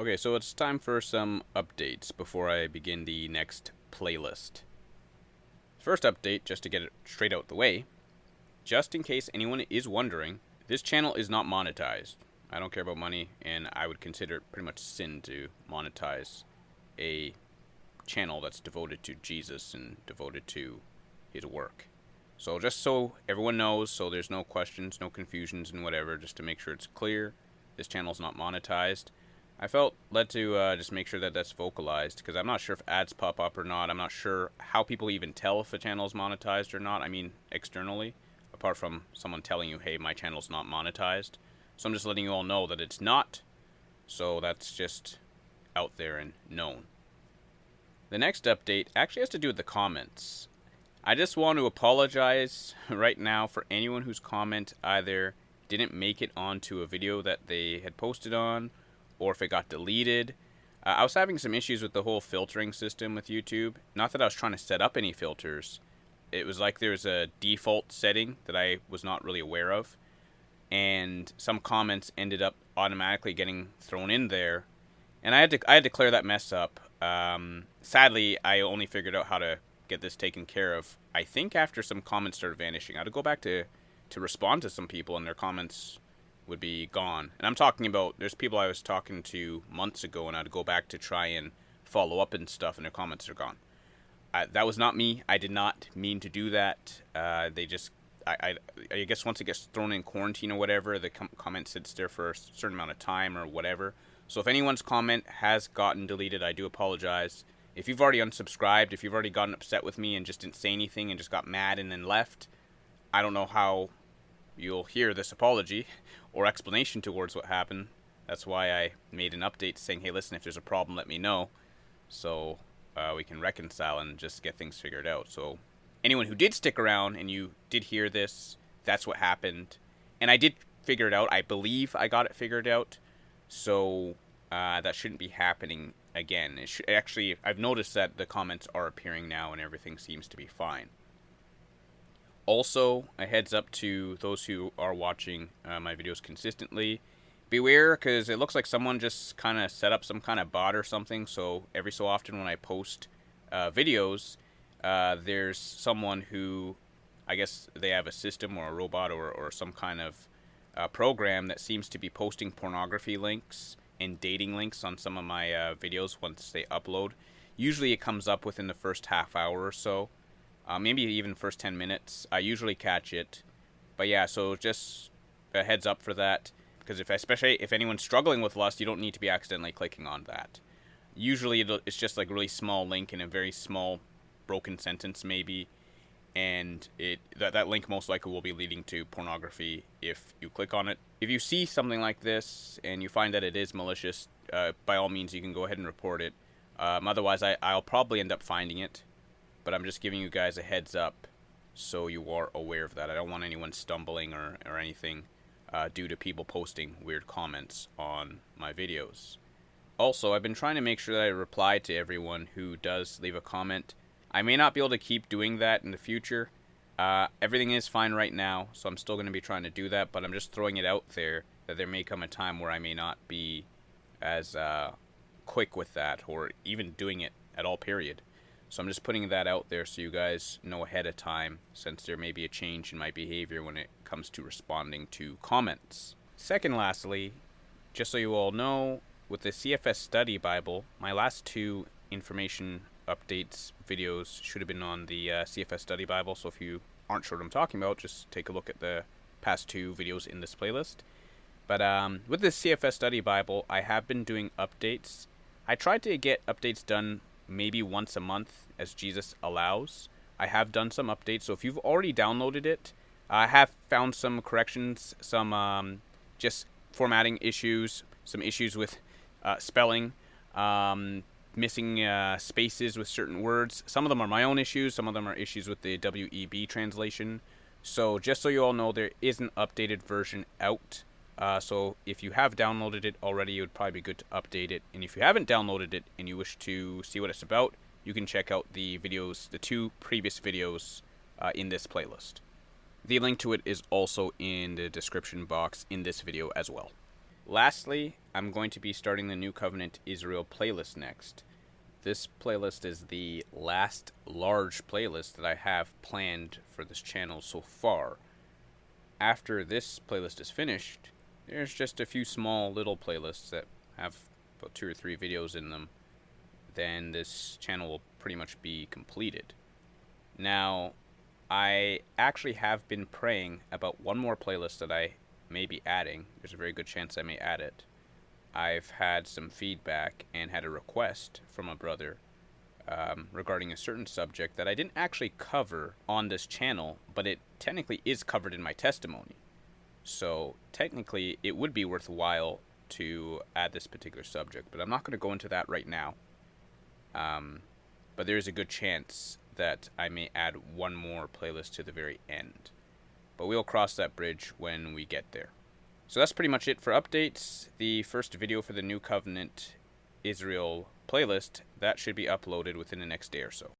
Okay, so it's time for some updates before I begin the next playlist. First update, just to get it straight out the way, just in case anyone is wondering, this channel is not monetized. I don't care about money, and I would consider it pretty much sin to monetize a channel that's devoted to Jesus and devoted to his work. So just so everyone knows, so there's no questions, no confusions, and whatever, just to make sure it's clear, this channel's not monetized. I felt led to just make sure that that's vocalized, because I'm not sure if ads pop up or not. I'm not sure how people even tell if a channel is monetized or not. I mean, externally, apart from someone telling you, hey, my channel's not monetized. So I'm just letting you all know that it's not. So that's just out there and known. The next update actually has to do with the comments. I just want to apologize right now for anyone whose comment either didn't make it onto a video that they had posted on, or if it got deleted. I was having some issues with the whole filtering system with YouTube. Not that I was trying to set up any filters. It was like there's a default setting that I was not really aware of. And some comments ended up automatically getting thrown in there. And I had to clear that mess up. Sadly, I only figured out how to get this taken care of, I think, after some comments started vanishing. I had to go back to respond to some people, and their comments would be gone. And I'm talking about, there's people I was talking to months ago, and I'd go back to try and follow up and stuff, and their comments are gone. That was not me. I did not mean to do that. They just, I guess once it gets thrown in quarantine or whatever, the comment sits there for a certain amount of time or whatever. So if anyone's comment has gotten deleted, I do apologize. If you've already unsubscribed, if you've already gotten upset with me and just didn't say anything and just got mad and then left, I don't know how you'll hear this apology or explanation towards what happened. That's why I made an update saying, hey, listen, if there's a problem, let me know, so we can reconcile and just get things figured out. So anyone who did stick around and you did hear this, that's what happened. And I did figure it out. I believe I got it figured out. So that shouldn't be happening again. Actually, I've noticed that the comments are appearing now and everything seems to be fine. Also, a heads up to those who are watching my videos consistently. Beware, because it looks like someone just kind of set up some kind of bot or something. So every so often when I post videos, there's someone who, I guess they have a system or a robot or some kind of program that seems to be posting pornography links and dating links on some of my videos once they upload. Usually it comes up within the first half hour or so. Maybe even first 10 minutes. I usually catch it. But yeah, so just a heads up for that. Because especially if anyone's struggling with lust, you don't need to be accidentally clicking on that. Usually it's just like a really small link in a very small broken sentence maybe. And that link most likely will be leading to pornography if you click on it. If you see something like this and you find that it is malicious, by all means you can go ahead and report it. Otherwise I'll probably end up finding it. But I'm just giving you guys a heads up so you are aware of that. I don't want anyone stumbling or anything due to people posting weird comments on my videos. Also, I've been trying to make sure that I reply to everyone who does leave a comment. I may not be able to keep doing that in the future. Everything is fine right now, so I'm still going to be trying to do that, but I'm just throwing it out there that there may come a time where I may not be as quick with that or even doing it at all, period. So I'm just putting that out there so you guys know ahead of time, since there may be a change in my behavior when it comes to responding to comments. Second, lastly, just so you all know, with the CFS Study Bible, my last two information updates videos should have been on the CFS Study Bible, so if you aren't sure what I'm talking about, just take a look at the past two videos in this playlist. But with the CFS Study Bible, I have been doing updates. I tried to get updates done maybe once a month as Jesus allows. I have done some updates, so if you've already downloaded it, I have found some corrections, some just formatting issues, some issues with spelling, missing spaces with certain words. Some of them are my own issues, some of them are issues with the WEB translation. So just so you all know, there is an updated version out. So if you have downloaded it already, it would probably be good to update it. And if you haven't downloaded it and you wish to see what it's about, you can check out the videos, the two previous videos in this playlist. The link to it is also in the description box in this video as well. Lastly, I'm going to be starting the New Covenant Israel playlist next. This playlist is the last large playlist that I have planned for this channel so far. After this playlist is finished, there's just a few small little playlists that have about 2 or 3 videos in them. Then this channel will pretty much be completed. Now, I actually have been praying about one more playlist that I may be adding. There's a very good chance I may add it. I've had some feedback and had a request from a brother regarding a certain subject that I didn't actually cover on this channel, but it technically is covered in my testimony. So technically it would be worthwhile to add this particular subject, but I'm not going to go into that right now. But there is a good chance that I may add one more playlist to the very end. But we'll cross that bridge when we get there. So that's pretty much it for updates. The first video for the New Covenant Israel playlist, that should be uploaded within the next day or so.